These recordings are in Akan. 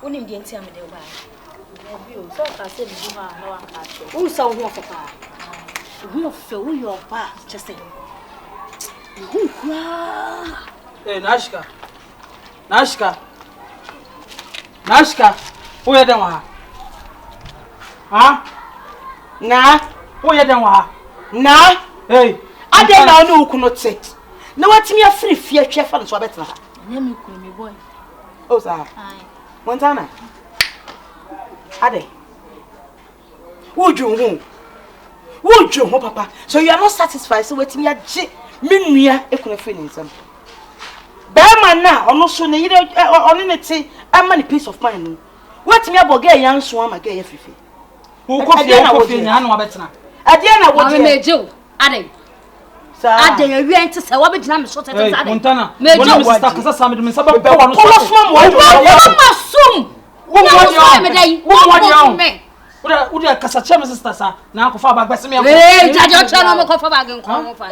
Unim the entire me de So I said you no one catch. who saw who for pa? Who feel your pa just say. Who cry? Hey, Nashka. Who you dem wa? Huh? Na, Who you dem wa? na. Hey, I don't know who could sit. No what me a free fear chef and so better. Let me call me boy. Oh, sir. Aye. Montana. Ade. Would you, Papa? So you are not satisfied, so waiting your J. Minia, a could finish some. Bearman now, almost soon, on it, a money piece of mine. What me about gay young swam a gay fifi? who coffee and I know better. Adiana, what I made you. Ade. sir? Ade, you went to say what did I shot at Hey, Montana. Major, When Mr. Kasa Sammy, Mr. Baba, would you Kasa Chama sister, sir? Now, for back, but me. Hey, judge your channel, come for back and come for.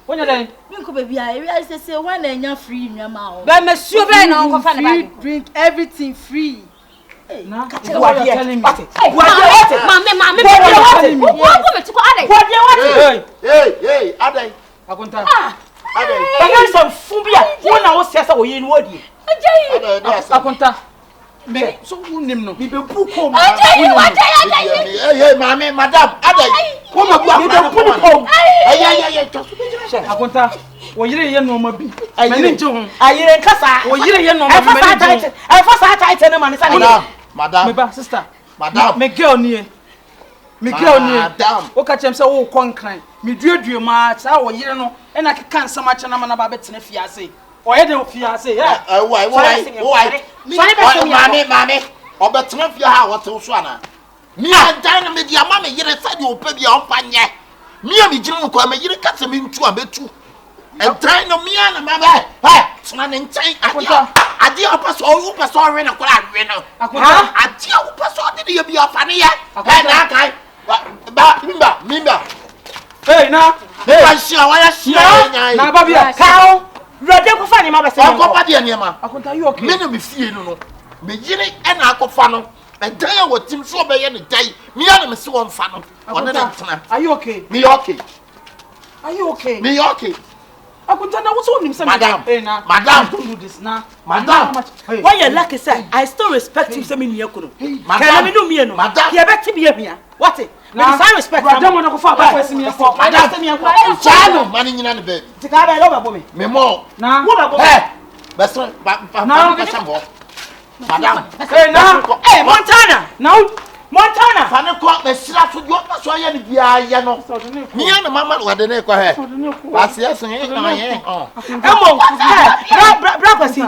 When you're there, You could be I say one and you're free in your mouth. But Monsieur Ben, Uncle Fanny, Drink everything free. now, What are you telling me? Mamma, Hey, Ade. Akunta. I some phobia. When I was says I in word. Akunta. Me so unim no. We be book home. Hey, mommy, madam, Ade. Come on, book home. Akunta. Wo yire ye no ma bi. Me nje ho. Ayire nkasa. Wo yire ye no ma bi. I first tight na man say. Madam. Me ba sister. Madam. Me girl nie. Madam. O ka chem say wo konkran. Me duadue ma cha wo yire no. E na keka nsam acha na ma ba betena fiase. O ye de fiase. Why? Mommy. Obetena fia ha what so ana. Me dan me dia ma me yire sa de opa bia ompa nye. Me am gire no kwa me yire kasa me ntu abetu. And trying to me and my bed. Hey, slanning chain. I dear person, you person, rent a crowd. I dear person, did you be a funny yet? Mimba. Hey, now. I see why I see. Na babia. Cow. Rodeo funny mama say. Uncle Paddy and Yama. Akunta, you okay? Many me fear no. Me yiri and Akofano. And tell you what Tim so by any day. Me and me so on funnel. Are you okay? Me okay. Are you okay? Me okay. Akunta, na what's on him say? Madam. Hey, now. Madam. Don't do this now. Madam. Why you lucky say I still respect him say me niakuno. Can me do me no. Madam. He bet be here. What it? Now I respect Madam wanna go for back me for. Madam say me Chano, ko. money in the bed. Tika ba lo ba me. Me more. Now. Hey, best one. Madam. Hey, now. Hey, Montana. Now. Montana. Fane ko me sira so yo pa so ya ni bia ya no. Me and mama wa de ne ko he. Asia so ye na ye. Emo. Bra kwasi.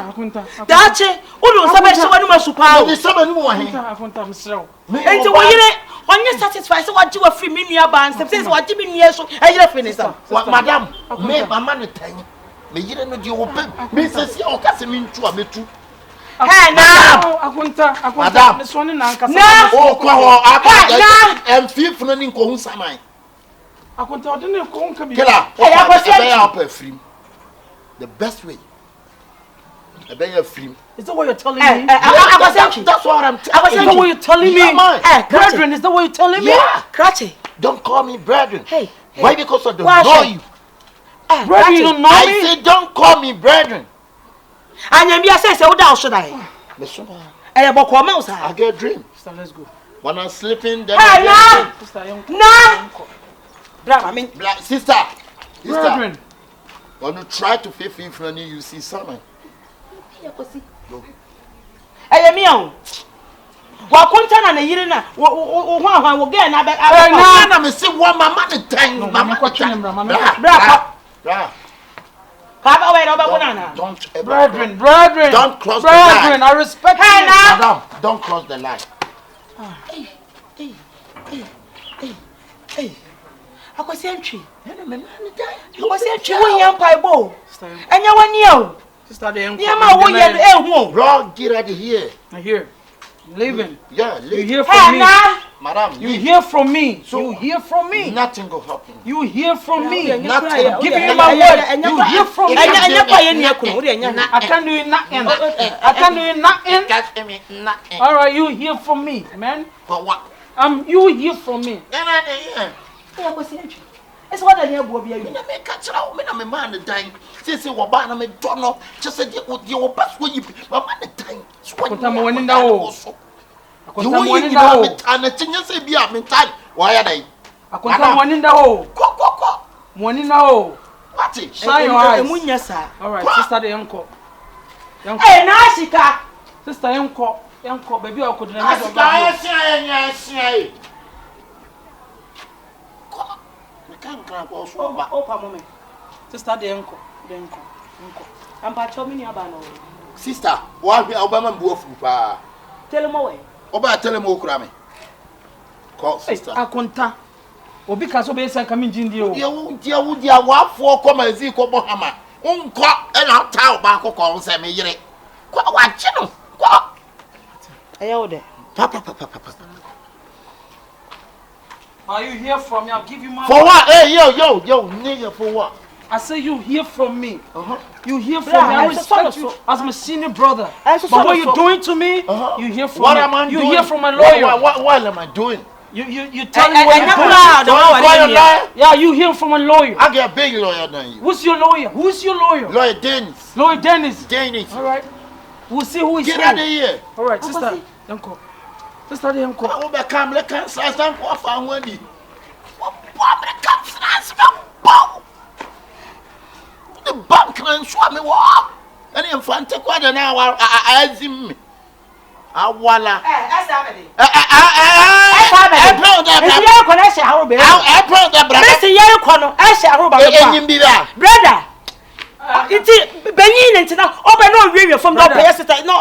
Dache, ulu sabe se wanu masupa. Me sabe ni mo he. Akunta msrew. Enti wo yire onye satisfied say waji wa free me nua ban say waji me nua so ayire finish am. Madam, me mama ne tan. Me yire no di wo pe. Me sesi o ka se me ntu a metu. Hey now. Akunta. Madam. This one na nkasa. O kwa ho aka. Em fifu no ni nko hu saman. Akunta odene ko nka bi. Kila. Hey, I was saying the best way. Is that what you're telling me? That's what I'm telling you. Is that what you're telling me? Brethren, is that what you're telling me? Yeah. Krachi. Don't call me brethren. Hey. Why? Because I don't Why, know sir? you. Brethren, you don't know me? I say don't call me brethren. Anyambia say what down should I? Listen, Eh boko ma usa. I get a dream. Sister, let's go. When I'm sleeping, then Hey now. Sister, young. Nah. Bra, I mean, sister. Brethren. When you try to pay for from you see something. eh me on. Wa kunta na yire na wo hwan wo get na be na me say one mama the time. Mama ko twene bra, mama. Bra. Ka we no be kuna Don't Brethren. Don't cross the Brethren, line. I respect you. Madam, don't cross the line. Hey. Akwasi antwi. Akwasi antwi wo yan pai bo. Enya wani o. Sister, they Yama wo yan ehu. Bro, get out of here. I hear. Leaving. Yeah, You leave. hear from me. Madam, You hear from me. So you hear from me. Nothing will happen. You hear from me. Nothing. I'm giving you my word. You hear from me. I can't do it nothing. I can't do it nothing. All right, you hear from me, man. But what? You hear from me. It's what I hear, Bobby. I may catch out. I'm a man the time. Since you were born, I'm a donor. Just said you were past when you my man the time. But I'm one in the hole. You won't in the hole. And the thing you say, be up in time. Why are they? I can't one in the hole. One in the hole. What is? Shine your eyes. All right, sister, the uncle. Hey, Nashika. Sister, uncle, baby, I could never. Sister, the uncle. I'm patching your banner. Sister, why be Obama Buff? TELEMO. Oba TELEMO Krame. Call sister. I conta. Or because of a coming in the dear, what for come as you come Bahama? Uncle and I'll tell Baco calls me. What channel? I owe there. Papa. Are you hear from me? I'll give you my. For what? Hey, yo, nigga, for what? I say you hear from me. You hear from Yeah, me. I respect you as my senior brother. But what you're doing to me, you hear from what me. Am I you doing? hear from my lawyer. What am I doing? You tell me what you're doing. Yeah, you hear from a lawyer. I get a big lawyer than you. Who's your lawyer? Who's your lawyer? Lawyer Dennis. Lawyer Dennis. Dennis. All right. We'll see who is Get who. out of here. All right, sister. Uncle. Sister, the uncle. I will become the cancer. I don't want to find one. The bank can swap me walk. And in front of quite an hour, I him. I wanna. That's happening. Brother. It's Benin and now. Open no review from the place. No,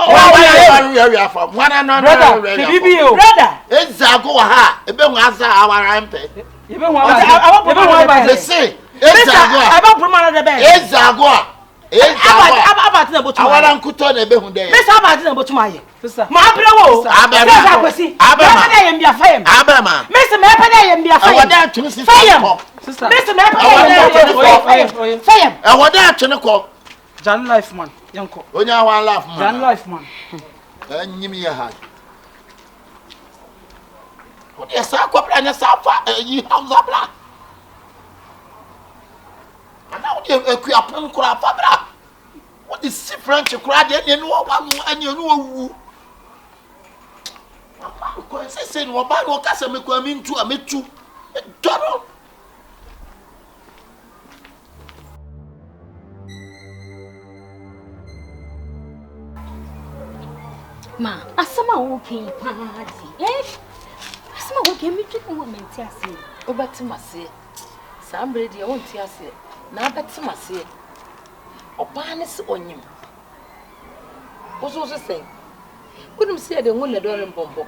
brother. It's a go ha. It been answer our MP. You been one Say, I don't promote the bed. It's a go. About the boat. I want to put on a behun day. Let's have about the my sister. My bravo. I am your fame. Abema. Mr. Mappa and be a fire. That to see Sister. Mr. Mappa. Fire. I want that to call John Life man. Yanko. When you want laugh, John Life man. And give me a hand. What is a couple and a sofa? You have the black. And now you crap and crap. What is different to cry and you know? I said, what about what Cassam come into a me too? Ma, asama wokin paati. Asama wokin mi twu wo menti ase. Obetimase. Sambre de wonti ase. Na betimase. Oba ne se onyim. Oso so sen. Wonum se de ngun le dore mpompo.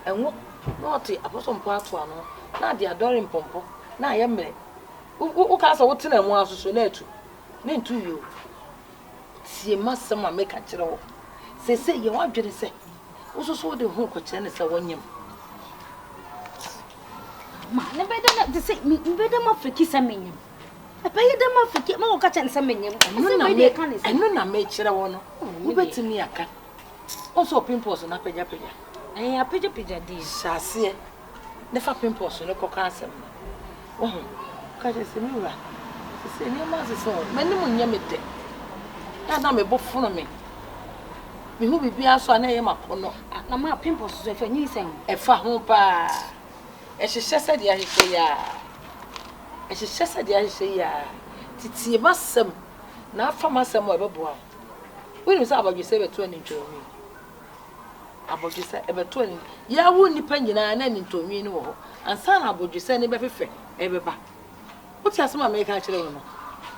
Enwo na oti aposo mpo ato ano. Na de adore mpompo. Na aye mre. Wo ka so wotena mu asoso na atu. Na ntu yo. Sie masama meka kire wo. Se ye wadwere se. Oso so de hu ko kire ne se wonyim. Ma, ne be de na se mi be de ma friki se menyim. Abaye de ma friki ma wo ka kire ne se menyim. Enu na me kire wo no. Wo betimi aka. Oso pimples na peja. Peja di. Shase. Ne fa pimples no kokka asem. Wo hu. Ka je se mi wa. Se ni ma se so. Mani mu nya me de. Ya na me bofu no me. Me hu bibia so na ye makono. Na ma pimples so fa nyi sen. E fa ho pa. E hyehyɛ sɛ de ahyehyɛ ya. E hyehyɛ sɛ de ahyehyɛ ya. Titie masem. Na afa masem wa beboa. Woni sɛ abadwese beto ani ntwomi. Abadwese ebeto ani. Ya wo nipa nyina na ani ntwomi ni wo ho. Ansa na abadwese ne befefe ebeba. Woti asema me ka kire wo no.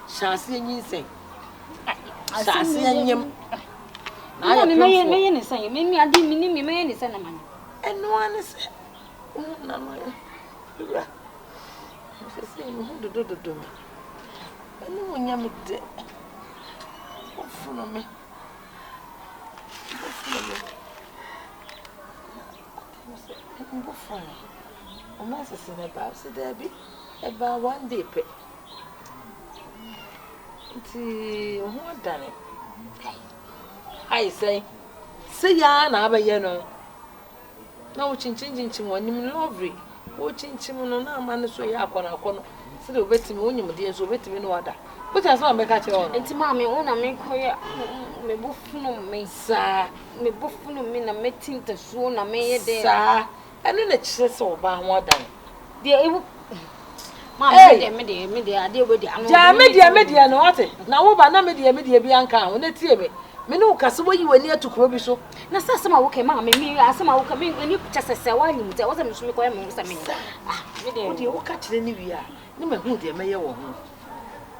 Hyase anyi nsen. Hyase anyem. Na ya me ne sen. Me adi me ne sen na man. Eno ane se. Na no ya. Se no do. Eno nya me de. Ofuno me. Mbofo. O ma sese na ba se da bi. E ba one day pe. Nti o ho adane. Ai say ya na abaye no. Na wo chinchin wonim lovely. Wo chinchin no na ama ne so ya akona se de obetimi onyim de so obetimi no wada. But as long as I catch on. And Mammy, on a make me buffalo me, sir. Me buffalo me na meeting the soon a may there, sir. And then it's so bad more than. Dear, Mammy, media, dear with the media, no what? Now, over media Bianca, when they tell me. Me no kase wo yi wani atukro bi so na sasema wo kema me asema wo kema ni just say wani mu te wo se me so me koye me so me ah me de wo ka kire ni wi a ni me hu de me ye wo ho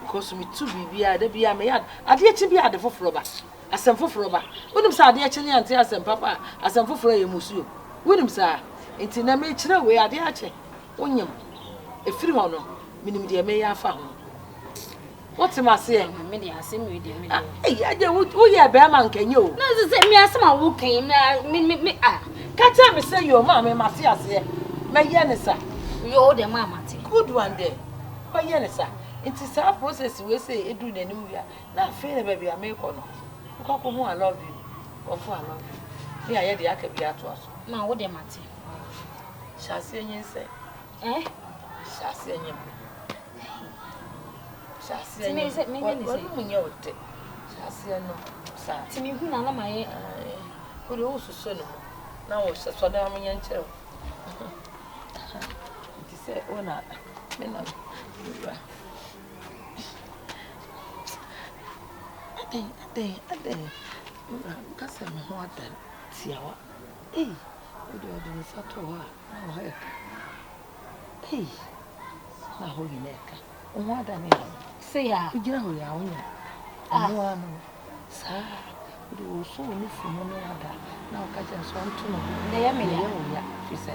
because me tu bibia da bia me ya ade echi bia ade foforo ba asem foforo ba wonim sa ade echi ni ante asem papa asem foforo ye musuo wonim sa enti na me kire we ade ache wonyam efiri ho no minim de me ya afa ho what am I saying? Me dey asem we dey me dey. Eh, aje wo ye be ma nkenye o. Na say me asem a wo kan na me ah. Ka tell me say your mama ma se ase. Me ye ne sa. Yo de mama te. Good one there. Ba ye ne sa. It is a process we say edu nanim wi a. Na fe na baby a me ko no. Ko ko hu I love you. Of I love you. Me aye de aka bi ato aso. Ma wo de mate. Shase enye se. Shase enye. Shase enye. Me munye ote. Shase no. Sa. Ti mi hu na na maye. Ko de wo soso no. Na wo soso da munye nche. Ti se ona me na. Ade. Kasa me ho adan tiawa. Wo de odin sato ha. Na ho ya. Na ho yi neka. Wo adan ya. Se ya. Ujira ho ya wonya. Ano ano. Sa. Wo de wo so ni fumo no ada. Na o ka je so nto no. Na ya me ya. Fi se.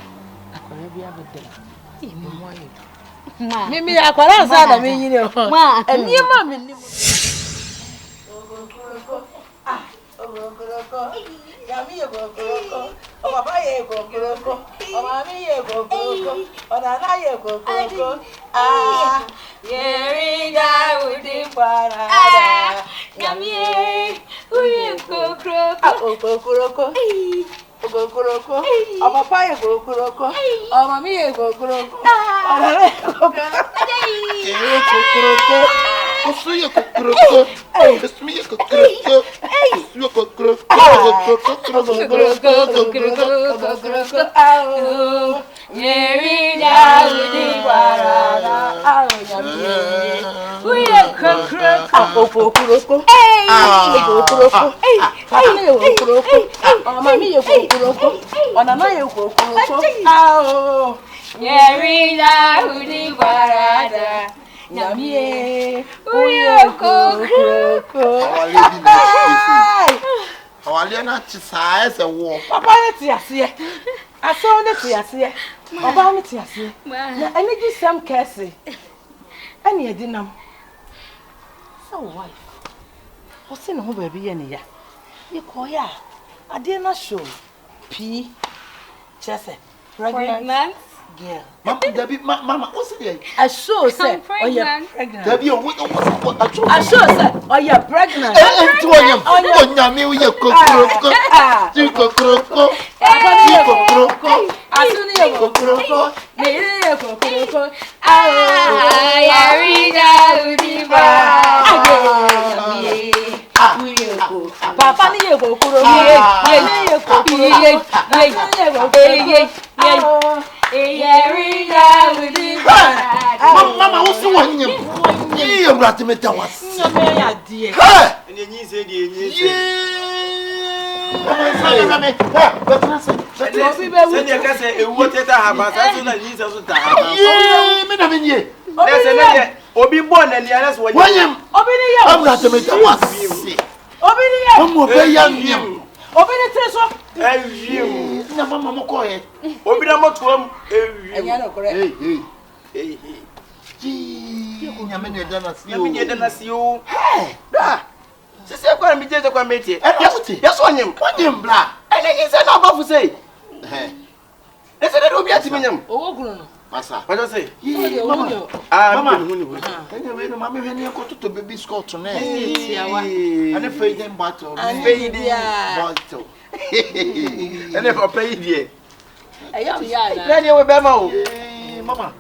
Akore bi abede. Me mo aye. Ma. Mimi akwara nsa na me yini o. Ma. Eni ma me ni mo. Ogogoroko. Yami ogogoroko. O baba ye ogogoroko. O mami ye ogogoroko. O nana ye ogogoroko. Ah. Yeringa udi para. Yami uye ogogoroko. Ogogoroko. Ogogoroko. O papa ye ogogoroko. O mami ye ogogoroko. O nana ye ogogoroko. Ogogoroko. Osuye kokroko. Esmiye kokroko. Osuye kokroko. Kokroko. Ao. Yeringa udi warara. Ao yami. Uye kokroko. Kokroko. Kokroko. Mami ye kokroko. Mami ye kokroko. Onana ye kokroko. Ao. Yeringa udi warara. Nyamie uye kokroko awale na chisa ese wo papa ne ti ase aso ne ti ase oba ne ti ase na ene gi sam kese ene edinam so wife o se ne ho ba bi ye ne ya ye ko ya ade na show p chese pregnant girl. Mama, what's it? I sure said, oh, you're pregnant. Debbie, I sure said, oh, you're pregnant. Oh, Yami, you cook. You cook. I soon you cook. Maybe you cook. Papa, you Mama, what's the one you brought me to us? Dear. And you said, Obi born and the others were William. I'm not to make a was. Mamma Coy. Obi Namotum. You see you. Sister, I'm going to be just a committee. Yes, on him. Black. And I said, I'm about to say. Ese de obi atiminyam. Owo kunu no. Masa. What do say? Mama. Mama. Anya we no mama hwe ne kototo baby skirt na. Tiawa. Ane feeding bottle. Feeding bottle. Ene for pay die. Eya mi ya na. Na dia we be ma o. Mama.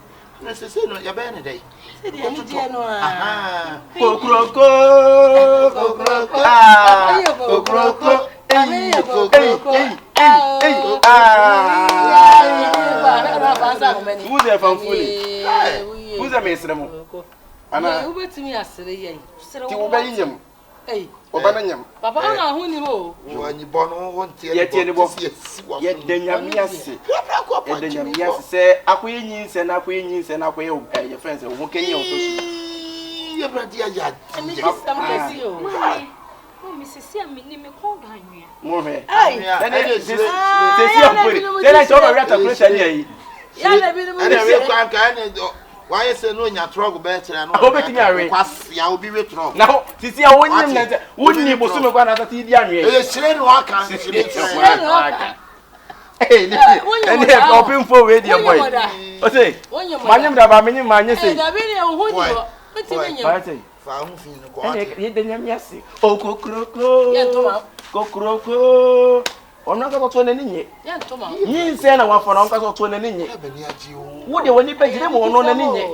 Na se no ya be ne dai. Se dia ni die no a. Aha. Kokroko. Ah. Kokroko. Who's there from fully? Who's the mesremo? Ana. Who bet me asere yen? Ti wo be yim. Eh. Obananyam. Papa na hu ni ho. Wani bono won tie. Ye tie ni bo. Ye danyam yase. Ye danyam yase se akoye nyinse na akoye nyinse na akoye ye friends wo kenye wo so. Ye bradi aja. Emi system kesi o. Oh, Mrs. Yami, ni me call Ganya. Mo he. Ai. Sesi apuri. Tell to over rata kuro sani ayi. Ya na bi ni mo. Ana we kwa nka na why say no nya trog be tire no. Obetimi awe. Kwase ya obi we trog. Na ho sisi a wonyim na wonni bosume kwa na tati di anwe. E sire no aka sire no aka. Eh ni. Eni open for we dia boy. O say. Manyem da ba menyim manye say. Da bi ni hu ni ho. Betimi nyem. Ba say. Fa hu fin ko Ene aka. ye danyam yase. O kokroko. Ya toma. Kokroko. Ono ka to na ninye. Ya toma. Yin se na wafo na onka to na ninye. E be ni aji o. Wo de woni pejire mo ono na ninye.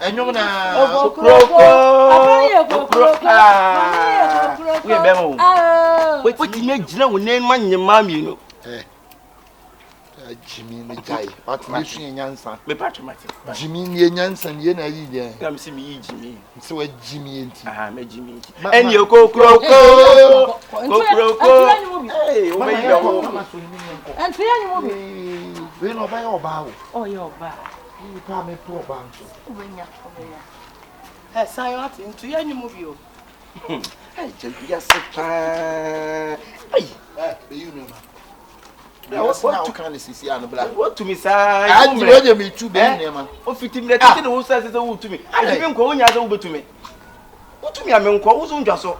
Enyum na Kokroko. We be mo. Wetin me gina wo na ma nyema mi no. Jimmy ni jai. At me su nyansa. Me patch mate. Jimmy ni nyansa ni na yi dia. Am si mi Jimmy. Se wa Jimmy enti. Ah, me Jimmy. En yo kokroko. Kokroko. Eh, o be yo. Antu ya ni mo bi. We no ba yo ba o. Oh yo ba. Ni pa me to ba nso. Obenya. Eh, sayo ati ntu ya ni mo bi o. Ai, je ya se pa. Ai, Be you know. What can see and black? what to me say? I know me too be man. O fiti me tete no say say wo to me. Ai bi nko onya say wo betu me. Wo to me am nko wo so ndwa so.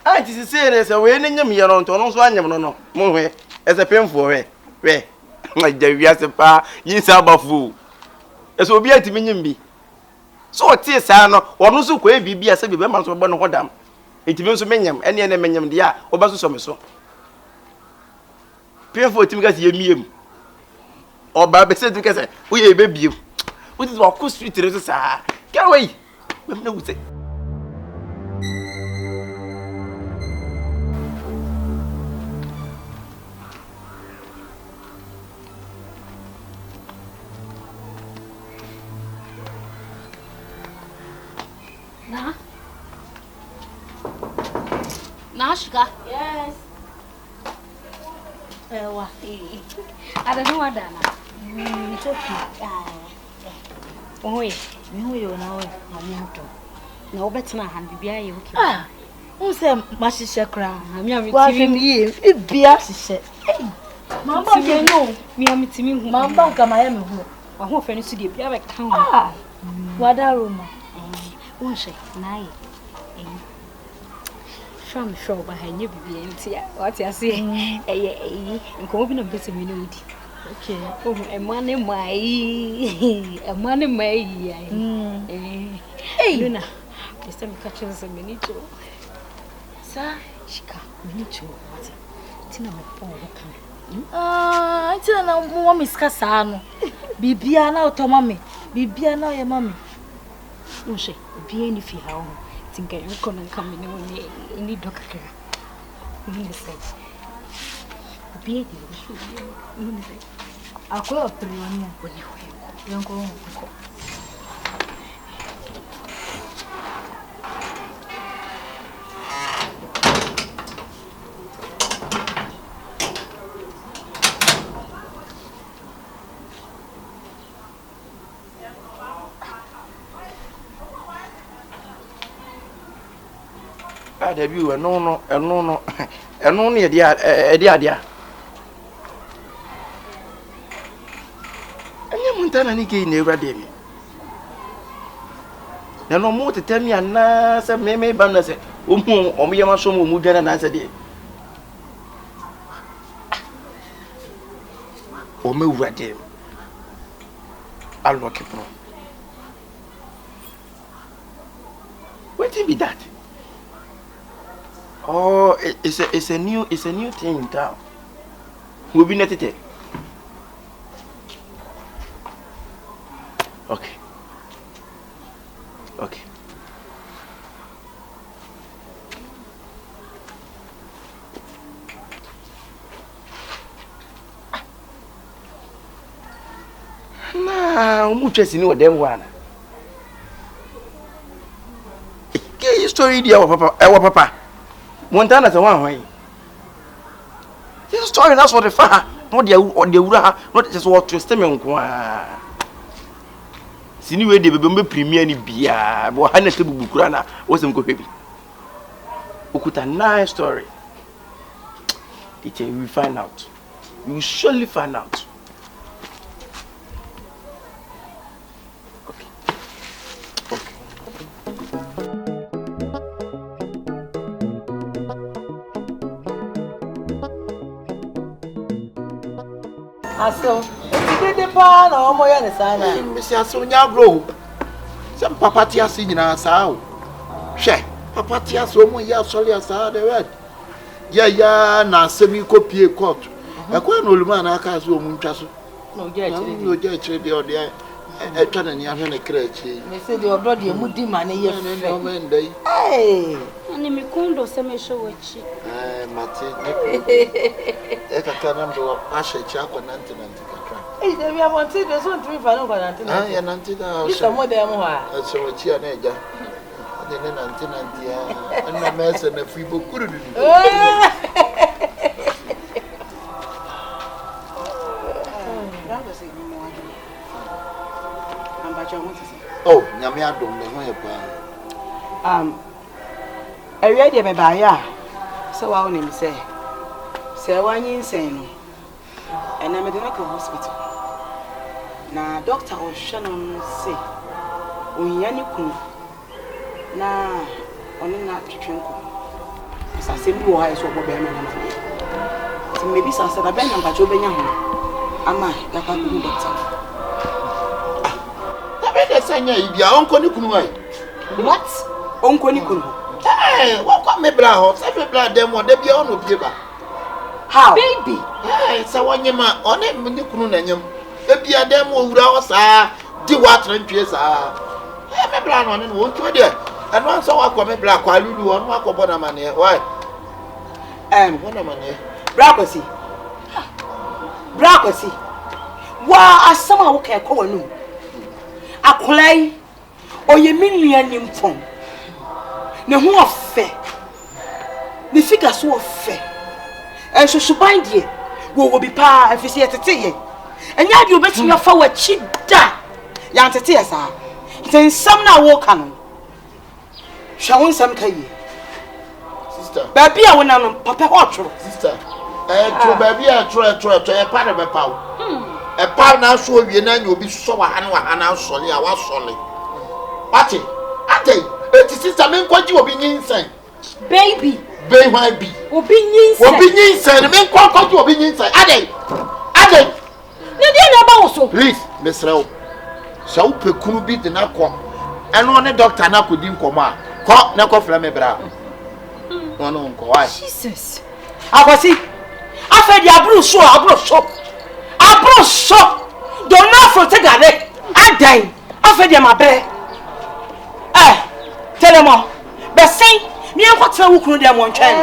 Ai ti say ne say we nyam ye no nto no so anyam no no. Mo hwe. E say pemfo hwe. We. Ma jawia se pa yin sa abafu. E so obi atimi nyim bi. So o tie sa no, ono so ko e bibia say bi be ma so bo no hodam. Etimi nso menyam, ene menyam dia, obaso so me so. Pemfo timi ka se yemiem. Oba be se tu ka se, wo ye be biem. Wo ti wa ku street re so sa. Get away. We na wo say. Nashka. Yes. Ewa. Ada no ada na. It's okay. Oye, Me who you know, mami ato. Na obetena han bibia ye okay. ah, who say mashishe kra? Mi am Wa timi. fem ye, ibia shishe. Mamba ke no. Mi am timi hu. Mamba kama ye me hu. Wa ho fe no su de bia be kan. Ah. Wada Roma. Won she na ye. Sham show ba ha nye bibia ntia. What you say? Nko bi na bese mi no udi. Okay. Oh, emane mai ai. Hey, Luna. Esta me catch us a minute. sir. Shika, minute. What? Tina me pon kan. Ah, tina na mo miska sa no. Bibia na otoma me. Bibia na ye mama. No she, bi any fi ha ho. Tinka you come and come ni dokaka. Ni say. Bi ni Akoya prioni. Oni ho. Yanko. Ada bi we no eno ne e dia. Anya muntana ni ke na ewrade mi. Na no mo tetami ana se me ba na se Omiyama so mo mudana na sade. O me wurade. Unlock it, bro. What be that? Oh, it's a new thing in town. We'll be netted. Okay. Okay. Nah, much you know them one. Okay, story dear papa. Montana the one way. This story that's what the far. Not the ura, not just what to stem on. Sini we de be premier ni bia, but hana tebu bukura na wasem ko baby. Okuta nice story. It will find out. You will surely find out. Aso, the pan or more than a sign. Mr. Sonia Bro. Some papatia singing us out. She, papatia so more ya solely as the word. Ya, na semi copy court. A quite old man, I can't so munchasso. No, yeah, no, yeah, the other. I turn and you have a crutch. They said your bloody moody money. Hey, and me condo semi show which. Martin. I can't remember Asha Chako and Antina. Hey, they have wanted the son to be found over Antina. I am Antina. Some more than one. That's so much here, Naja. Then Antina and my mess and a free book couldn't. Oh, Yamia don't know. Area de Bebaya. So our name say 1 year insane. And I'm at the medical hospital. Now, Doctor Shannon say, Unyanikun. Now, only not to drink. As I say, you are so maybe some said a band of Jobena. Am I like a good doctor? What? Uncle Nicola. Hey, what got me blood? Every blood them one, they be on with giver. How? Baby. Hey, so one yama on it, Nicola and you. Maybe a them will hours the water and tears are. I am a blood on and won't you there. And once I walk on me black while you do one walk upon a man here. Why? One a man here. Bracosi. Bracosi. Why, as someone who can call you. A clay or you mean him phone. No more fair. The figures so fair. And so should bind ye. We will be pa if you see at tea. And yet you bet me forward cheap da. Yant at tears are. Then some now walk on. Shall some kay. Sister. Baby, I went on Papa Watcher. Sister. Baby, I try a part of a pound. A pound now show you and you'll be so and I'm sorry, I was sorry. Ate. Sister, men quite you be insane. Baby. Baby, might be. Will be insane. Will be insane. Men quite you be insane. Ade. Please, Miss Rowe. So, Pekunu beat the Nako. And one a doctor now could in coma. Caught Nako Flamebra. One uncle. Why? Jesus. I was it. I fed your blue show. I brought shop. Don't know for take a leg. I die. I fed you my bed. TELEMO. But say, me and what's who could them one chain.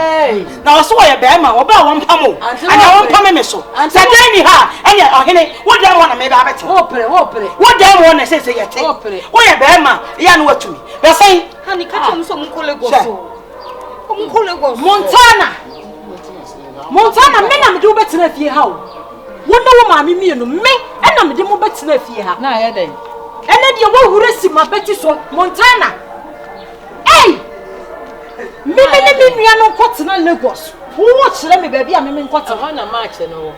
Now I saw a bear man about one pummel. And I won't come in so. And said, anyhow, and what they want to make a better. What they want to say, what a bear man, Yan what to me. But say, honey, catch him some Montana, men am do better if you how. What no mammy me and me, and I'm the more better if you have. Now, and then you won't receive my Betty so Montana. Hey! Me no cotton and Lagos. Who watch let me baby? I'm in cotton on a march and all.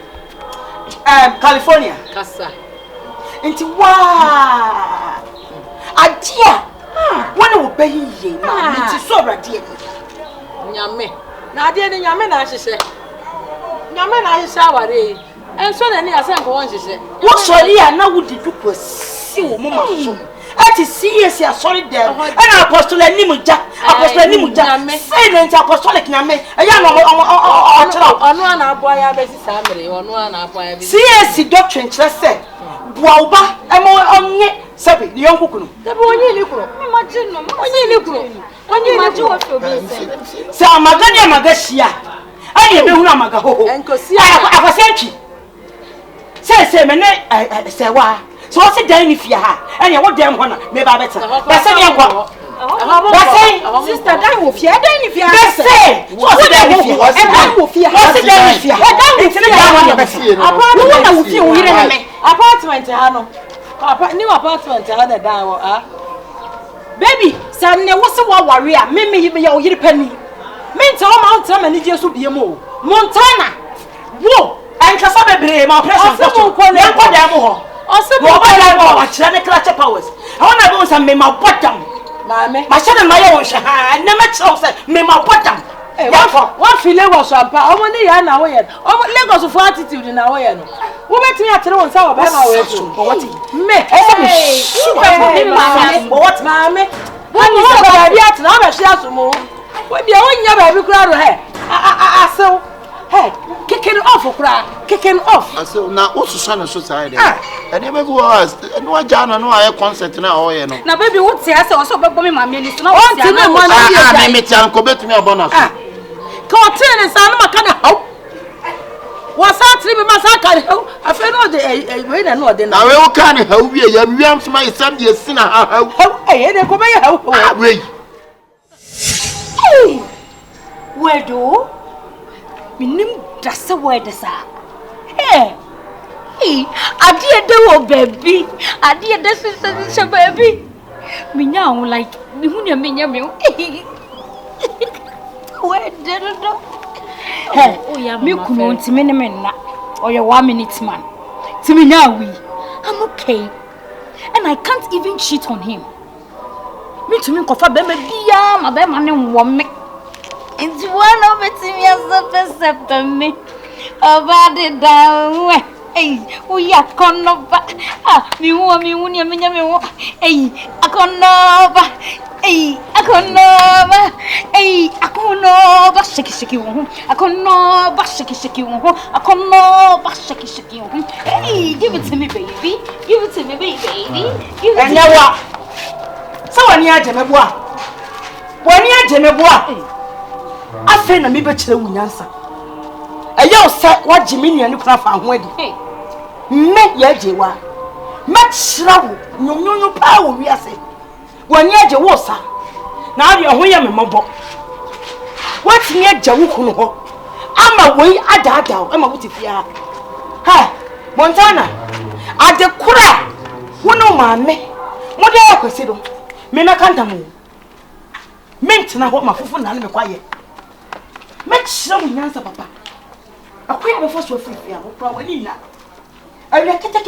California. Casa. Into wow! A dear! One will pay ye, it's so right here. nyame na ade ne nyame na ahyehyɛ nyame na ahyehyɛ aware enso na ni asan ko won hyehyɛ wo sori a na wo di duko si wo mama so ati CS ya sori dem ana apostle animuja say na nti apostolic nyame eya no ochira onu ana aboa ya besi samere onu ana aboa ya besi CS doctrine kire say buauba emo onye sabi ni yonkukunu sabi onye ni kuro imagine no onye ni kuro onye ni kuro se amagani amagashia aye be hu amaga ho enkosi akwasenchi se me ne se wa so what's dan ni fia ha ene wo dan ho na me ba beta ba se me kwa ba se sister dan wo fia dan ni fia ba se what's dan ni fia dan wo fia what's dan ni fia dan ni fia dan ho na beta apa no na wo fia wo yire na me apartment ha no new apartment ha na dan wo baby sam ne wo se wo ware a me ya wo yire pani me nta o ma nta ma ni je so bie mo Montana wo enkasa bebre ma pressure ko ko ne ko dan mo ho Ose mo ba la mo wa kira ne clutch powers I want to go some me ma bottom mame ma shade ma ye won hwe ha na ma kira say me ma bottom wa file wo so ampa omo ne ya na wo ye omo Lagos for attitude na wo ye no wo betimi atere won sa wo ba ma wo so what me super what mame wo ni se ba bi atere na ba hwe asomo wo bia wonya ba bi kura ro he asew hey kicking off kura kicking off asew na wo susa na so sai de ene be go was no aja na no aye concert na o ye no na baby wo te ase wo so bebo me mama ni so na wo te na mo na me me tian ko betumi abona so ka o te ne sa no maka na haw wo sa tri me ma sa ka haw afa no de we na no de na we wo ka ne haw wie ya wiam sma isam de sina haw eh de ko be haw we wedo minim dasa wede sa adi de wo baby adi de sisa baby minya on like mi hu ne menya me wede do mi kunu ntimi ne menna oye 1 minute man timi nya wi I'm okay and I can't even cheat on him me to me kofa be me bia ma be ma ne wo me It's one of it me as a me about it down. Hey, we are conova. Me wuni me nyame. Hey, akonova. Hey, akonova. Hey, akonova. Shiki wo. Akonova shiki wo. Akonova shiki wo. Hey, give it to me baby. Give it to me baby. Give it to me. Enyawa. So wani ajemeboa. Wani ajemeboa. Afa na me be kire wunyansa eye o se waje me nuane kura fa ho adi me ya jewa me kira wo nyonyonyo pa wo wiase wani aje wo sa na ade ho ye me mobo watini aja wo kunu ho ama wei adaada ama wutifia ha Montana ade kura wono maame mode akwesi do me na kanta mo mentena ho mafufu na me kwaye make sure we answer papa akoya be first free ya wo wani na awie kete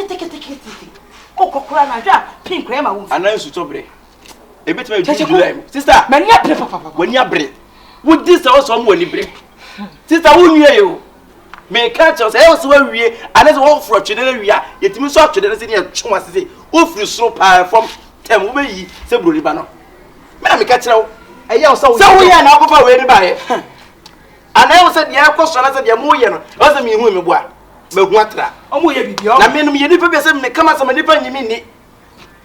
kokokura na hwa pink crema wo anan su tobre ebetime du sister mani abre papa wani abre wo dis o so mo wani bre sister wo nwie yo me catch us e wo so wie anan wo fro twede wia yetimi so twede se ne twwa se wo firi soro pa from tem wo be yi se brori ba no me catch ra wo eya wo so wo ya na wo fa we ni ba ye Ana said ya question na said ya mo ye no o se me hu me boa me hu atra o mo ye bibia na me no ye nipa be se me kama se me nipa nyimi ni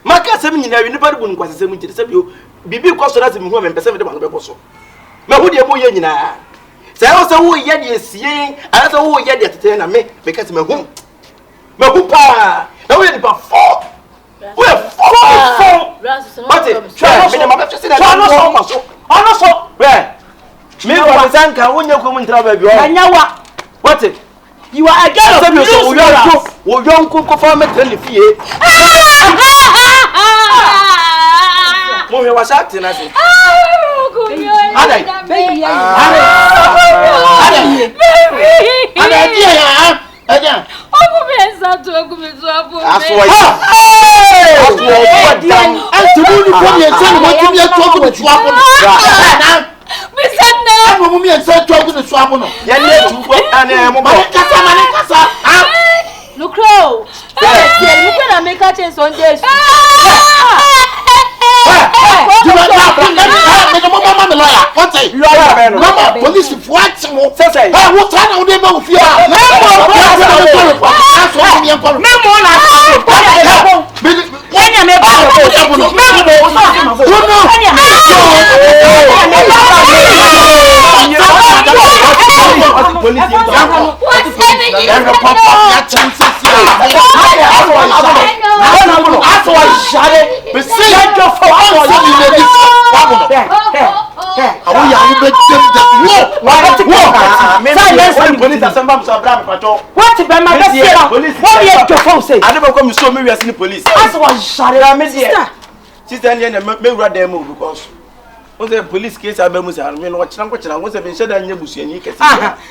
maka se me nyina wi nipa bu nkwase se me jire se bi bibi question na se me hu me pese me de ba no be boso me hu de mo ye nyina se o se wo ye de sie ana se wo ye de tete na me ka se me hu pa na wo ye nipa 4 we 4 what it try me ma be se na so where me for sanka wonye ko mun tra ba bi o anyawa what it you are a girl of news wo yonko ko fa metre le fie mo me wa shati na se adai baby adia ogu benza to ogu bezo apo aswa anti mu ni ko ye tani mo ti ye to ko tu apo Bisana I'm a woman and said to the swamp. Look, Crow. You can make a chance on this. Police what? What kind of name of fear? Police case abemusa me no chira nkochira ngo se be nsheda nya busuani kese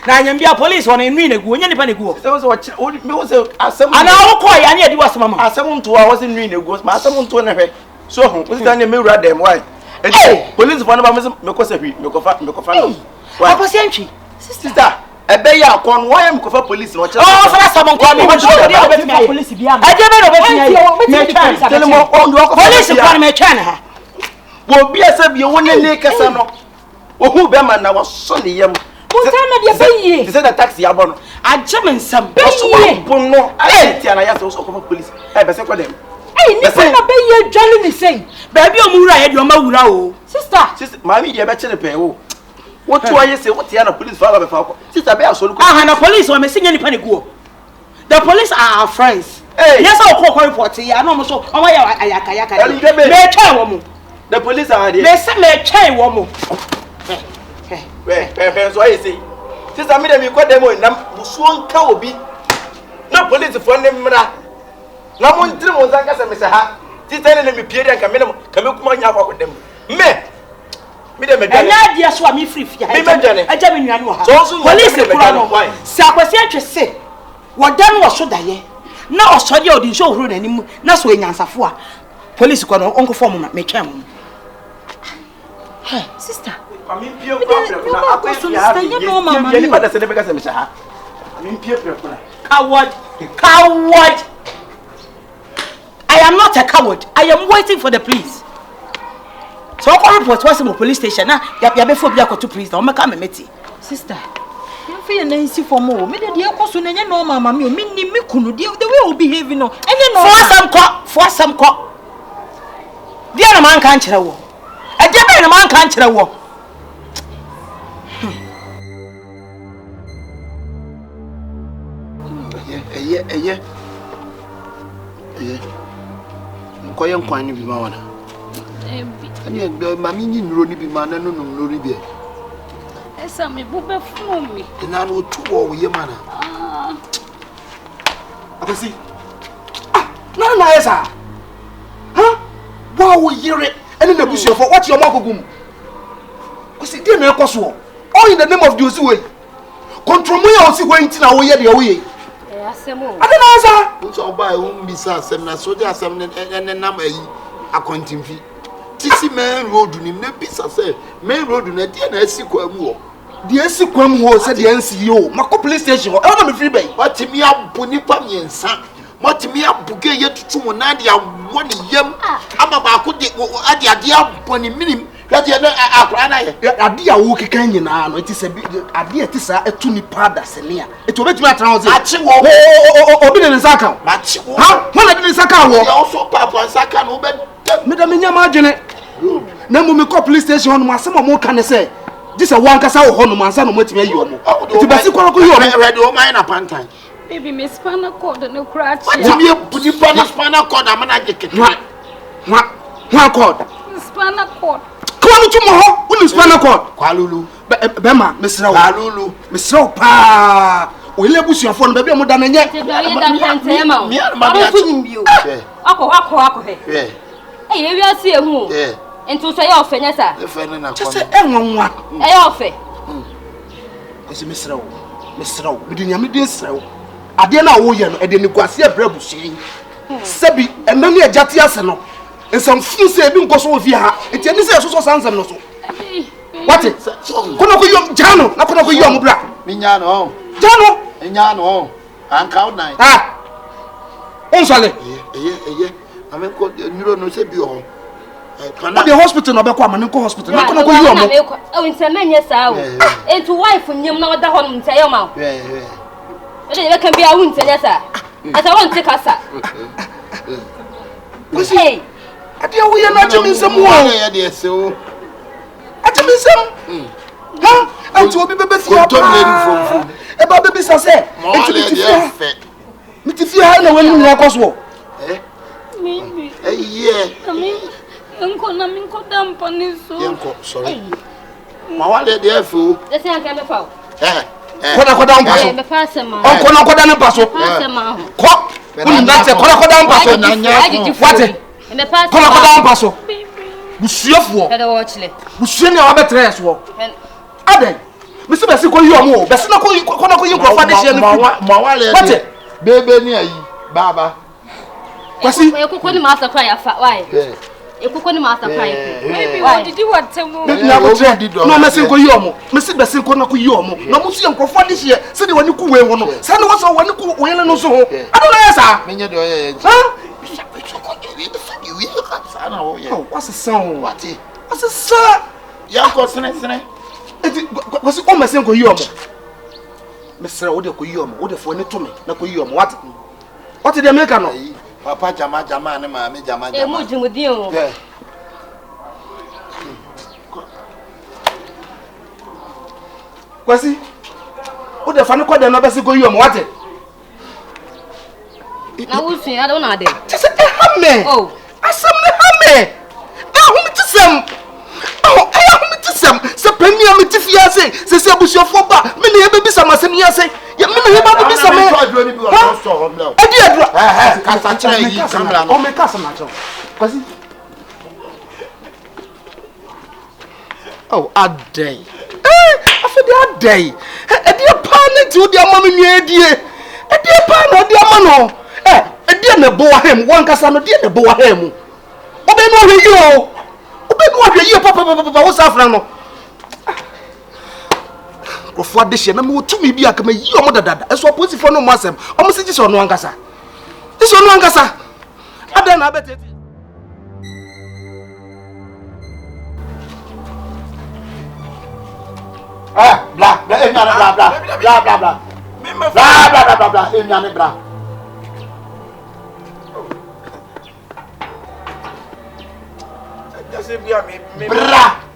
na nya bia police won enu ne gu onya nipa ne gu se wo me wo se asem ana wo ko ya ne adi wasem mama asem nto a wo se nu ne gu ma asem nto ne hwe so ho wo se me wura dem why police for no ba me ko se hwi me ko fa why akosi antwi sister ebe ya akon why me ko fa police no chira oh fara sabon ko me wo police bia ma aje be no be me telemo on do ko police ko me twa ne ha wo bia se bia won ne kasa no wo hu be man na wo so ne yam mo ta me bia be yie ti se da taxi abo no aje me nsam be yie bon no ai ti ana ya so ko police be se ko dem ni ko na be yie dwale ni sei ba bia o mu wura ye de o ma wura o sister mami de be kire pe wo wo to aye se wo ti ana police fa ba be fa ko sister be asolu ko na police o me sinya nipa ne gu the police are our friends yes I will report ya no mo so o ma ya ayaka me twa wo mu the police are there. Me say me try wo mo. So I say. Sister me dem ko dem o nam busuo nka obi. Na police for ne mra. Na mo ntiri mo zanka se me se ha. Sister ne me pie dem ka me kuma nya kwa dem. Me dem dwane. Anya dia so a me free fia. Me dwane. Aja me nuanu ha. Police kura no. Sa kwasi atwese. Wo dan wo so daye. Na osode odi nso huru nanim. Na so enyansafo a. Police ko no onko form na me twa mo. Hey, sister. I'm pure Coward. I am not a coward. I am waiting for the police. So I report was in police station. Now, you before be to police. Don't make me sister. You feel nice for more. Me the dear person and no mama me me kunu the way we behave no. And for some cop. The other man can't tell. A Japan man can't tell what. Yeah. Koyen kwani bi ma wana. Ani mami ni nro ni bi ma na no nro ni bi. Esa me bu be fun mi. Na no tu wo ye mana. Abasi. Na esa. Wow yire ene na busu for what your makogum. Kosi dey na ekoso. All in the name of the Osi control me Osi wey ntina wo ye de wo ye. Asemo. Adena asa. Nso oba e wo mbisa asem na soja asem ne nam ayi accounting fee. Tisi main road ni na bisa say main road na dey na asi kwa mu ho. De asi kwa mu ho say de ansi yo. Mako police station ho. E na me free bay. Watimi abu nipa miensa. Watimi abuge ye tutu mo na de awo ne yam. Ama ba ko de ade abu ni minim. Ade na akra na ye. Ade awo kekan nyina no eti se bi ade eti sa etu nipa da sene a. Eti obetumi atra ho ze. Achi wo. Obi ne nsaka. Achi wo. Ha? Wona de nsaka wo. Ya also papa nsaka no be. Me da menya ma adwene. Na mo me call police station no asem mo ka ne se. This a one kasa wo no mansa no matimi ayi omo. Eti basi kwaro ko yi omo. Ready o man na pantan. Baby me spinal cord no crash. Watimi e nipa na spinal cord amana gekeke. Wa cord. Spinal cord. Kwanu tu mo ho, uni spinal cord. Kwalulu. Bema, mesra wo. Kwalulu. Mesra pa. O ile busuafo no ba bi mo da na nye. Te do ye da tante ma. Mi an ma bi bio. Akọ he. Eh ye wi ase ehu. Ento so ye ofenya sa. Efe ne na kwa. Chese enwanwa. Eh ye ofe. Kosi mesra wo. Bi dunya me de sra wo. Ade na wo ye no e de ni kwase ebra busuyi. Sebi enani ajati ase no. Ensam fun se bi nkoso ofia ha. Eti ani se so sansam no so. What it? Kono ko yom jano, na kono ko yom bra. Minyano. Jano. Minyano. Anka nine. Ah. Onsale. Eye. Amen ko nyuro no se bi o. What the hospital no be kwa man ko hospital. Na kono ko yom. O nse menye sa o. Enti wife nyem na oda ho no nse yoma. Ode be kan bi a wu nse nyesa. Asa won te kasa. Hey. Ade wo ye na chimi nsem wo. Ya de se o. Achimi nsem. Ha? Anti obi bebe fia ba. E ba bebe sa se. Enti fia ha na wani nyina koso. Mimi. Eye. Kami enko na minko dampa ni so. Yenko, sorry. Ma wale de afu. Ese anka me fa. Koda mpaso. Me fa se ma. Onko na koda ne mpaso. Fa se ma. Ko. Unu na te koda mpaso na nya. What? Me fa se. Koda mpaso. Busuafo. Kada wo chile. Busua ne wa betre so. Aden. Me se besi ko yi omo. Besi na ko na ko yi krofa de hye ne. Ma wale de. Bebe ni ayi. Baba. Kwasi. Ekoko ni master cry afa. Why? Ekoko ni master cry. Baby, what did you want to move? Na go tre. No me se ko yi omo. Me se besi ko na ko yi omo. Na mo su ye krofa de hye. Se de wani ku we wo no. Se ne wo so wani ku wo yele no so ho. Ado na yesa. Menye de oye. Ha? What's a song? What's a song? Yanko sene. What's it? Oh, my son, go you, Mr. Ode, go you, Ode for any to me. Na go you, what did they make? Papa Jama, and Mammy Jama. Emoji with you. What's it? Ode for no code, and never see go you, what it? Na wo sun, I don't know them. Just a hammer. Oh. Asam ne hammer. Who me to some? Oh, I am me to some. Se penny am to fiase. Se abusuafo ba. Me ne be bisa masem yase. Ya me ne ba be bisa me. E di adro. Kasa kire yi kamera no. O me kasa na cho. Kwasi. Oh, adai. Afede adai. E di pa ne ti o di ama me nua die. E di pa no di ama no. Edi na bo ahem wan kasa no di na bo ahem. Obe no hwe yi o. Obe no hwe yi papa wo safran no. Ofo ade hye na me wotumi bi aka me yi o mo dadada. Eso oposifo no mo asem. O mo se ji so no ankasa. Ji so no ankasa. Ada na abeteti. Bla, enyane bla. Bla, enyane bla.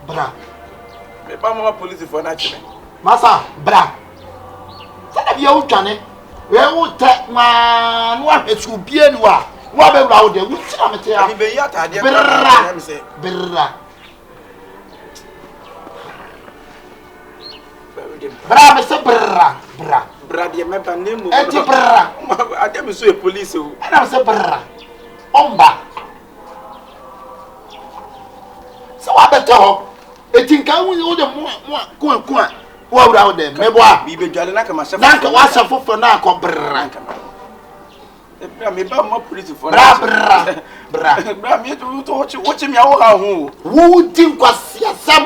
Bra. Me ba mo police for na chime. Masa, bra. Sada bia utwane. We wote ma no ahwesu bie ni wa. Wa be wura wo de. Wo tira mete ya. Ni be ya tade Bra. Bra, me se bra. Bra de me ba nemu. Eti bra. Ade me so e police o. Ana me se bra. Omba. So wa bete ho. Eti nka wo de mo ko wa wura wo de. Me bo a. Bi be dwale na ka ma chef. Na ka wa chef fofo na ko bra. Me ba mo police for Bra. Bra me to watch me awo ha ho. Wo din kwasi asam.